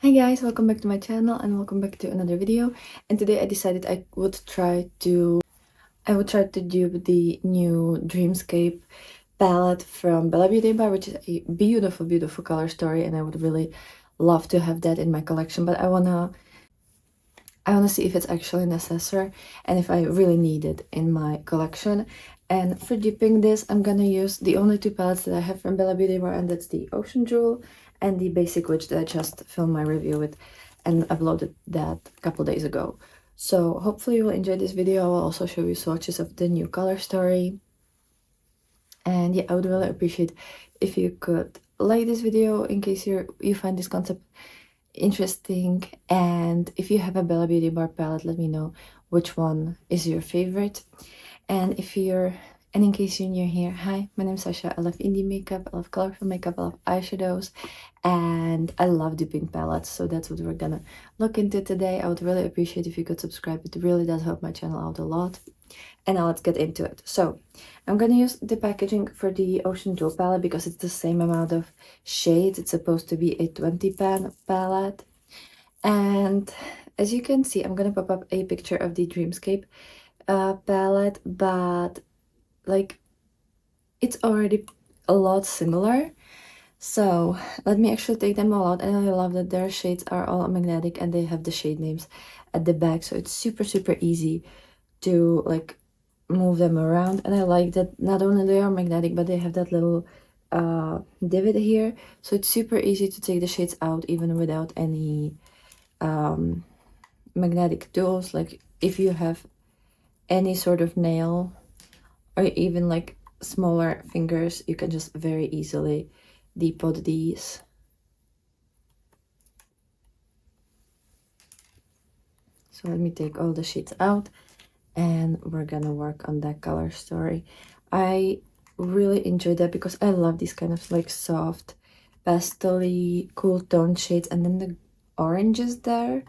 Hi guys, welcome back to my channel and welcome back to another video. And today I decided I would try to dupe the new Dreamscape palette from Bella Beauty Bar, which is a beautiful color story, and I would really love to have that in my collection, but I wanna see if it's actually necessary and if I really need it in my collection. And for duping this, I'm gonna use the only two palettes that I have from Bella Beauty Bar, and that's the Ocean Jewel and the Basic Witch that I just filmed my review with and uploaded that a couple days ago. So hopefully you will enjoy this video. I will also show you swatches of the new color story. And yeah, I would really appreciate if you could like this video in case you find this concept interesting, and if you have a Bella Beauty Bar palette, let me know which one is your favorite. And in case you're new here, hi, my name is Sasha. I love indie makeup, I love colorful makeup, I love eyeshadows, and I love duping palettes. So that's what we're gonna look into today. I would really appreciate if you could subscribe. It really does help my channel out a lot. And now let's get into it. So I'm gonna use the packaging for the Ocean Jewel palette because it's the same amount of shades. It's supposed to be a 20 pan palette. And as you can see, I'm gonna pop up a picture of the Dreamscape palette, but like it's already a lot similar. So let me actually take them all out, and I love that their shades are all magnetic and they have the shade names at the back, so it's super easy to like move them around. And I like that not only they are magnetic, but they have that little divot here, so it's super easy to take the shades out even without any magnetic tools. Like if you have any sort of nail or even like smaller fingers, you can just very easily depot these. So let me take all the shades out and we're gonna work on that color story. I really enjoy that because I love these kind of like soft pastel-y cool tone shades, and then the oranges there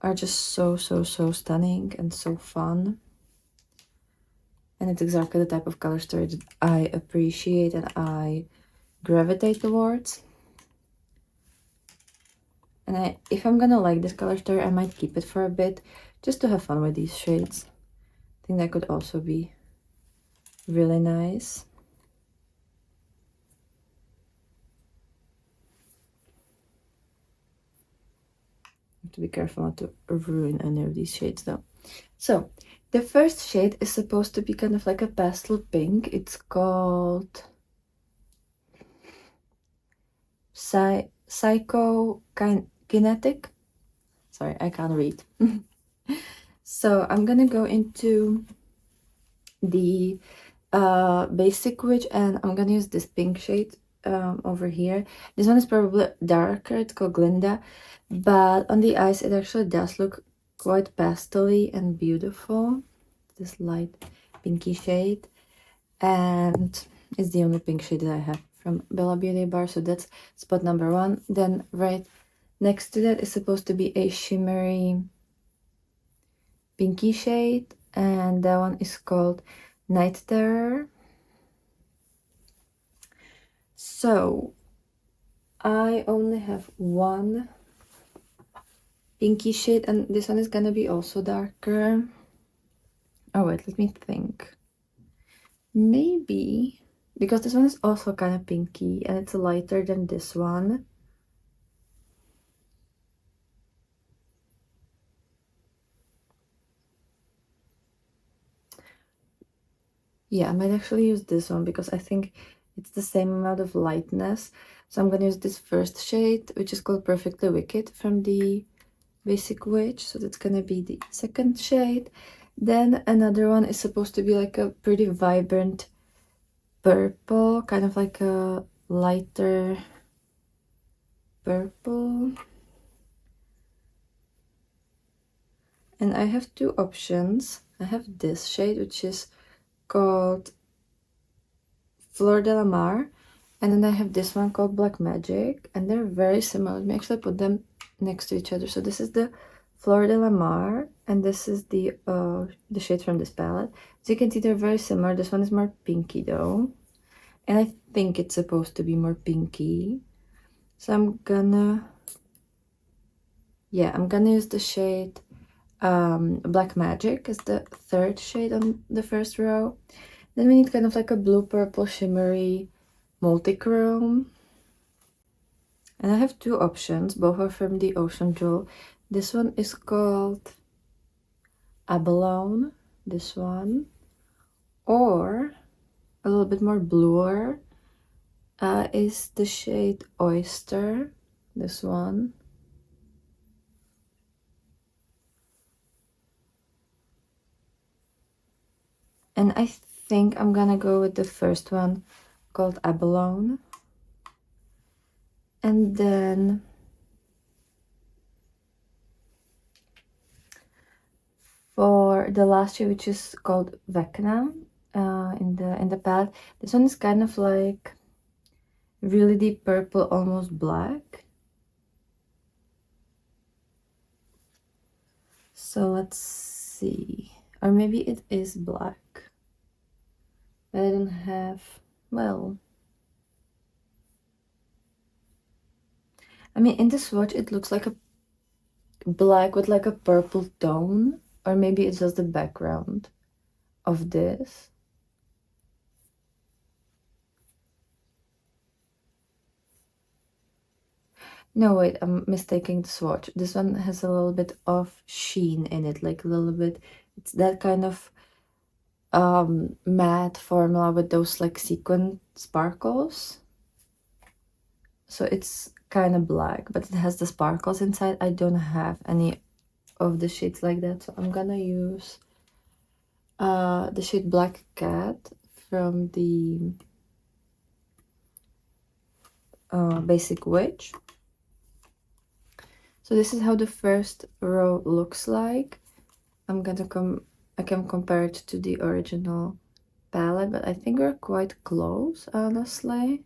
are just so stunning and so fun. And it's exactly the type of color story that I appreciate and I gravitate towards. And if I'm gonna like this color story, I might keep it for a bit just to have fun with these shades. I think that could also be really nice. Have to be careful not to ruin any of these shades though. So the first shade is supposed to be kind of like a pastel pink. It's called Psychokinetic. Sorry, I can't read. So I'm gonna go into the Basic Witch, and I'm gonna use this pink shade over here. This one is probably darker, it's called Glinda, but on the eyes it actually does look quite pastel-y and beautiful. This light pinky shade, and it's the only pink shade that I have from Bella Beauty Bar, so that's spot number one. Then right next to that is supposed to be a shimmery pinky shade, and that one is called Night Terror. So I only have one pinky shade, and this one is gonna be also darker. Oh wait, let me think. Maybe because this one is also kind of pinky and it's lighter than this one. Yeah, I might actually use this one because I think it's the same amount of lightness. So I'm gonna use this first shade, which is called Perfectly Wicked from the Basic Witch. So that's gonna be the second shade. Then another one is supposed to be like a pretty vibrant purple, kind of like a lighter purple. And I have two options. I have this shade, which is called Fleur de la Mar, and then I have this one called Black Magic, and they're very similar. Let me actually put them next to each other. So this is the Fleur de la Mar, and this is the shade from this palette. As you can see, they're very similar. This one is more pinky though, and I think it's supposed to be more pinky. So I'm gonna Yeah, I'm gonna use the shade Black Magic is the third shade on the first row. Then we need kind of like a blue purple shimmery multi-chrome. And I have two options, both are from the Ocean Jewel. This one is called Abalone, this one, or a little bit more bluer is the shade Oyster, this one. And I think I'm gonna go with the first one called Abalone. And then for the last shade, which is called Vecna, in the palette, this one is kind of like really deep purple, almost black. So let's see, or maybe it is black, but I don't have, well, I mean, in the swatch it looks like a black with like a purple tone, or maybe it's just the background of this. No, wait, I'm mistaking the swatch. This one has a little bit of sheen in it, like a little bit, it's that kind of matte formula with those like sequin sparkles. So it's kind of black, but it has the sparkles inside. I don't have any of the shades like that, so I'm gonna use the shade Black Cat from the Basic Witch. So this is how the first row looks like. I can compare it to the original palette, but I think we're quite close, honestly.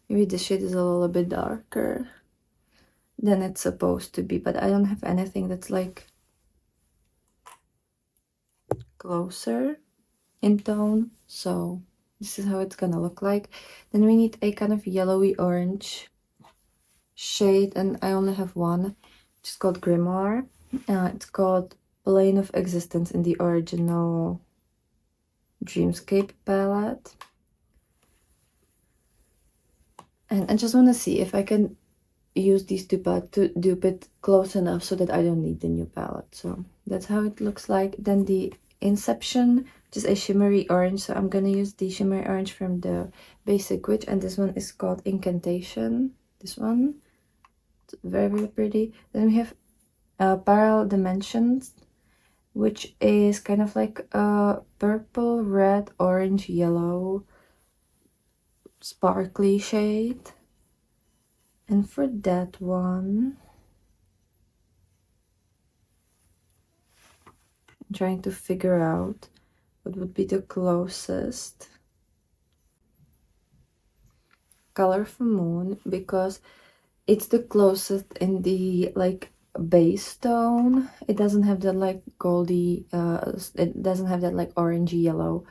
Maybe the shade is a little bit darker than it's supposed to be, but I don't have anything that's like closer in tone, so this is how it's gonna look like. Then we need a kind of yellowy orange shade, and I only have one, which is called Grimoire. It's called Plane of Existence in the original Dreamscape palette. And I just want to see if I can use these two palettes to dupe it close enough so that I don't need the new palette. So that's how it looks like. Then the Inception, which is a shimmery orange, so I'm gonna use the shimmery orange from the Basic Witch, and this one is called Incantation. This one, it's very, very pretty. Then we have Parallel Dimensions, which is kind of like a purple, red, orange, yellow sparkly shade. And for that one, I'm trying to figure out what would be the closest color for Moon, because it's the closest in the like base tone. It doesn't have that like goldy, it doesn't have that like orangey yellow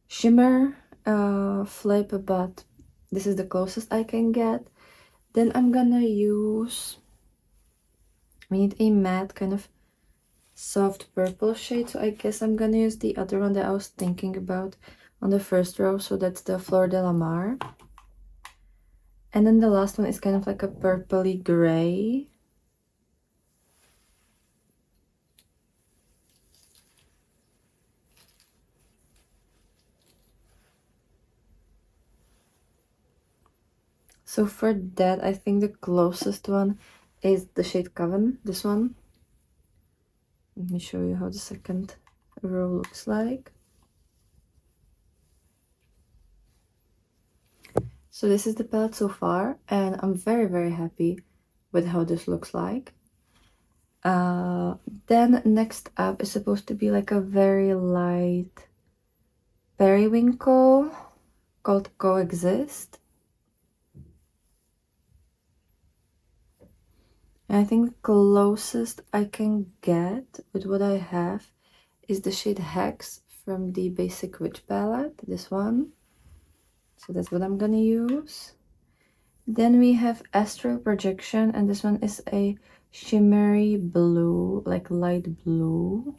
shimmer flip, but this is the closest I can get. Then I'm gonna use, we need a matte kind of soft purple shade, so I guess I'm gonna use the other one that I was thinking about on the first row, so that's the Fleur de la Mar. And then the last one is kind of like a purpley gray. So for that, I think the closest one is the shade Coven, this one. Let me show you how the second row looks like. So this is the palette so far, and I'm very, very happy with how this looks like. Then next up is supposed to be like a very light periwinkle called Coexist. And I think the closest I can get with what I have is the shade Hex from the Basic Witch palette, this one. So that's what I'm gonna use. Then we have Astral Projection, and this one is a shimmery blue, like light blue.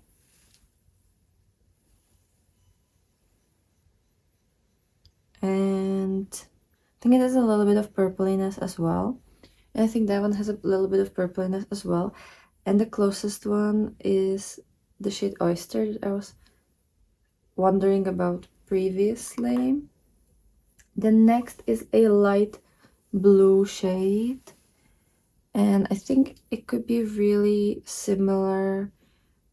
And I think it has a little bit of purpliness as well. And I think that one has a little bit of purpliness as well. And the closest one is the shade Oyster that I was wondering about previously. The next is a light blue shade. And I think it could be really similar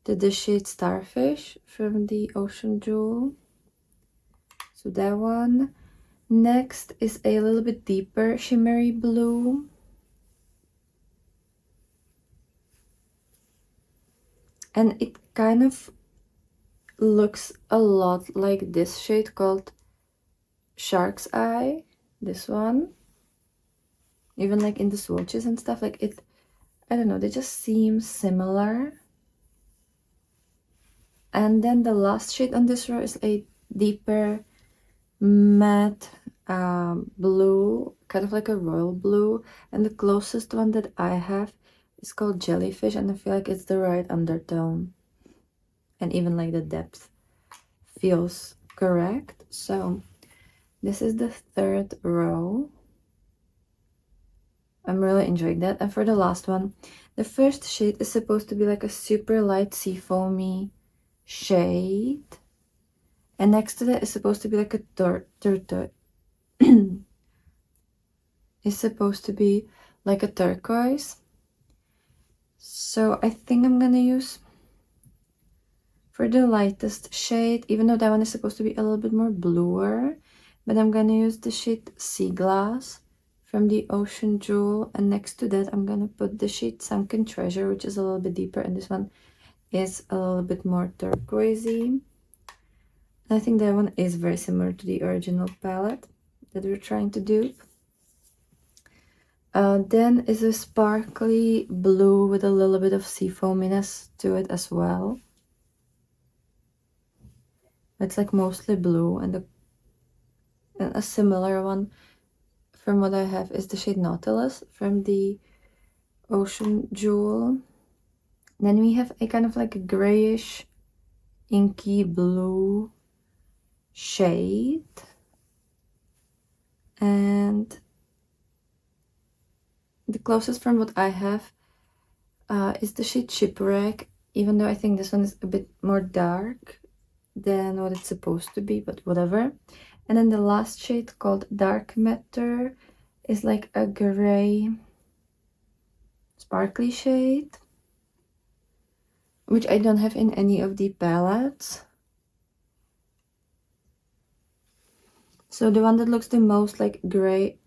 to the shade Starfish from the Ocean Jewel. So that one. Next is a little bit deeper shimmery blue. And it kind of looks a lot like this shade called Shark's Eye. This one. Even like in the swatches and stuff, like it, I don't know, they just seem similar. And then the last shade on this row is a deeper matte blue, kind of like a royal blue. And the closest one that I have is called Jellyfish, and I feel like it's the right undertone. And even like the depth feels correct. So this is the third row. I'm really enjoying that. And for the last one, the first shade is supposed to be like a super light seafoamy shade. And next to that is supposed to be like a is supposed to be like a turquoise. So I think I'm gonna use, for the lightest shade, even though that one is supposed to be a little bit more bluer, but I'm gonna use the shade Sea Glass from the Ocean Jewel, and next to that I'm gonna put the shade Sunken Treasure, which is a little bit deeper, and this one is a little bit more turquoisey. I think that one is very similar to the original palette that we're trying to dupe. Then is a sparkly blue with a little bit of seafoaminess to it as well. It's like mostly blue, and a similar one from what I have is the shade Nautilus from the Ocean Jewel. Then we have a kind of like a grayish inky blue shade, and the closest from what I have is the shade Shipwreck, even though I think this one is a bit more dark than what it's supposed to be, but whatever. And then the last shade, called Dark Matter, is like a gray sparkly shade, which I don't have in any of the palettes. So the one that looks the most like gray-ish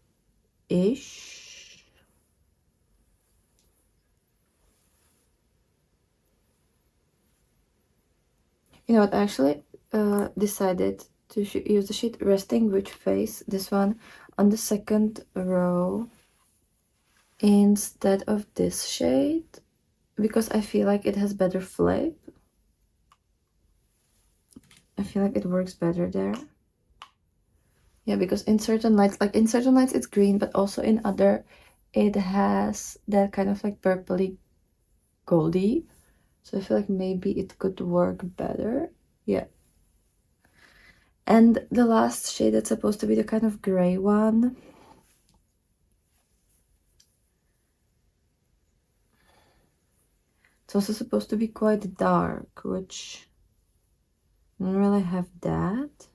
You know what, I actually decided to use the shade Resting Witch Face, this one, on the second row instead of this shade, because I feel like it has better flip. I feel like it works better there. Yeah, because in certain lights, it's green, but also in other, it has that kind of like purpley goldy. So I feel like maybe it could work better. Yeah. And the last shade that's supposed to be the kind of gray one. It's also supposed to be quite dark, which I don't really have that.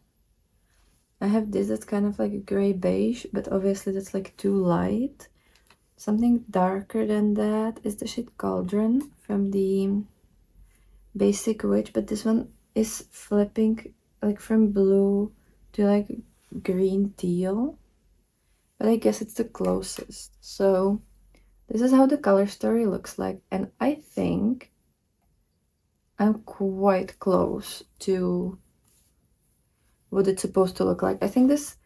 I have this that's kind of like a gray beige, but obviously that's like too light. Something darker than that is the shade Cauldron from the Basic Witch, but this one is flipping like from blue to like green teal, but I guess it's the closest. So this is how the color story looks like, and I think I'm quite close to what it's supposed to look like. I think this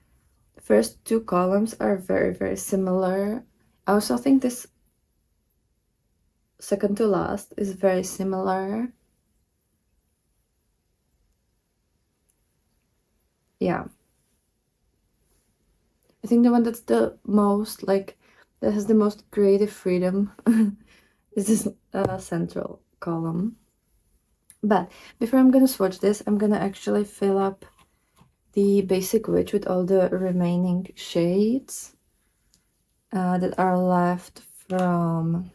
first two columns are very, very similar. I also think this second to last is very similar. Yeah. I think the one that's the most like, that has the most creative freedom This is a central column. But before I'm gonna swatch this, I'm gonna actually fill up the basic witch with all the remaining shades that are left from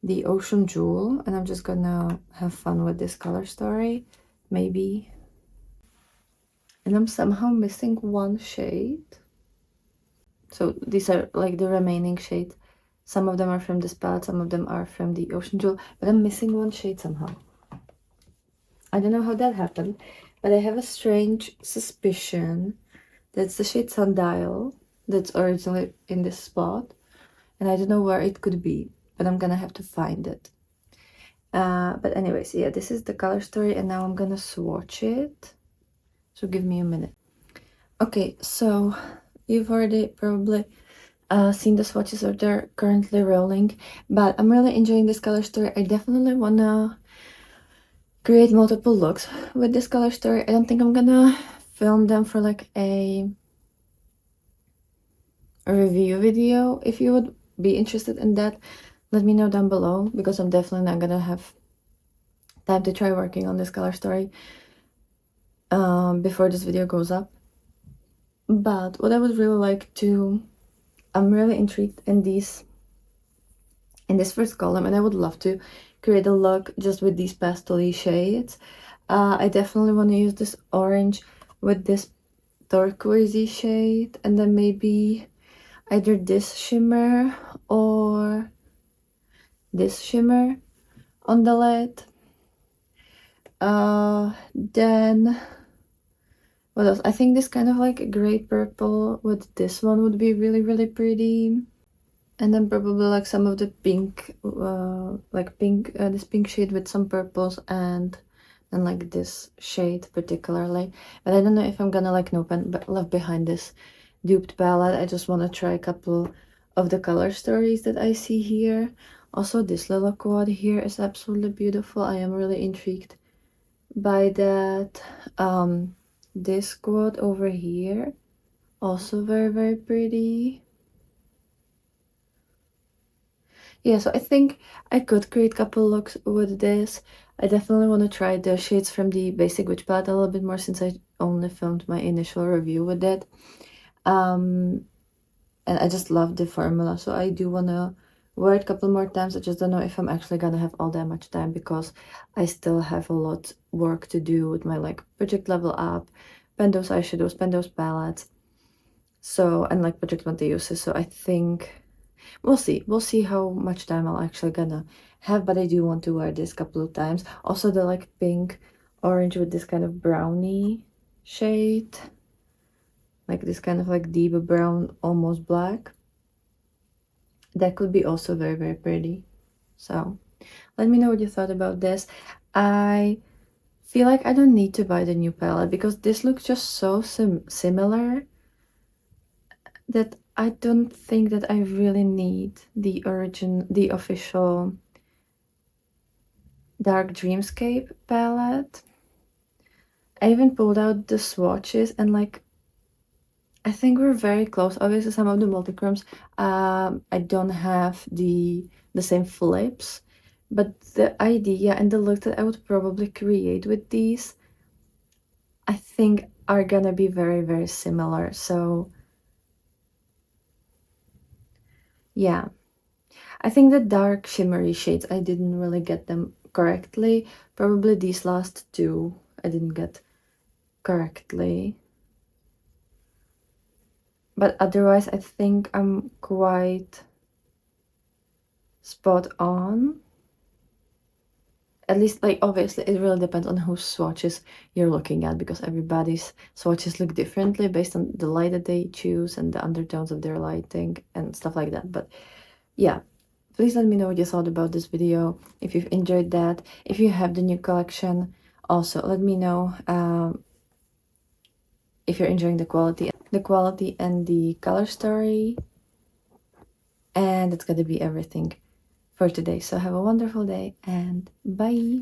the Ocean Jewel, and I'm just gonna have fun with this color story, maybe. And I'm somehow missing one shade. So these are like the remaining shades. Some of them are from this palette, some of them are from the Ocean Jewel, but I'm missing one shade somehow. I don't know how that happened, but I have a strange suspicion that's the shade Sundial that's originally in this spot, and I don't know where it could be, but I'm gonna have to find it. But anyways, yeah, this is the color story, and now I'm gonna swatch it. So give me a minute. Okay, so you've already probably seen the swatches, or they're currently rolling, but I'm really enjoying this color story. I definitely wanna create multiple looks with this color story. I don't think I'm gonna film them for like a review video. If you would be interested in that, let me know down below, because I'm definitely not gonna have time to try working on this color story before this video goes up. But what I would really like to, I'm really intrigued in this first column, and I would love to create a look just with these pastel shades. I definitely want to use this orange with this turquoisey shade, and then maybe either this shimmer or this shimmer on the lid. Then what else? I think this kind of like gray purple with this one would be really, really pretty. And then probably like some of the pink, this pink shade with some purples, and then like this shade particularly. But I don't know if I'm gonna like left behind this duped palette. I just want to try a couple of the color stories that I see here. Also, this little quad here is absolutely beautiful. I am really intrigued by that. This quad over here, also very, very pretty. Yeah, so I think I could create a couple looks with this. I definitely want to try the shades from the basic witch palette a little bit more, since I only filmed my initial review with it. And I just love the formula, so I do want to wear it a couple more times. I just don't know if I'm actually gonna have all that much time, because I still have a lot work to do with my like project level up, pen those eyeshadows, pen those palettes, so, and like project multi-uses. So I think we'll see how much time I'll actually gonna have, but I do want to wear this a couple of times. Also, the like pink orange with this kind of brownie shade, like this kind of like deep brown, almost black, that could be also very, very pretty. So let me know what you thought about this. I feel like I don't need to buy the new palette, because this looks just so similar that I don't think that I really need the official Dark Dreamscape palette. I even pulled out the swatches, and like I think we're very close. Obviously, some of the multichromes, I don't have the same flips, but the idea and the look that I would probably create with these, I think are gonna be very, very similar. So yeah, I think the dark shimmery shades, I didn't really get them correctly. Probably these last two I didn't get correctly. But otherwise, I think I'm quite spot on. At least, like, obviously, it really depends on whose swatches you're looking at, because everybody's swatches look differently based on the light that they choose and the undertones of their lighting and stuff like that. But yeah, please let me know what you thought about this video, if you've enjoyed that. If you have the new collection, also let me know if you're enjoying the quality and the color story. And that's gonna be everything for today. So have a wonderful day, and bye.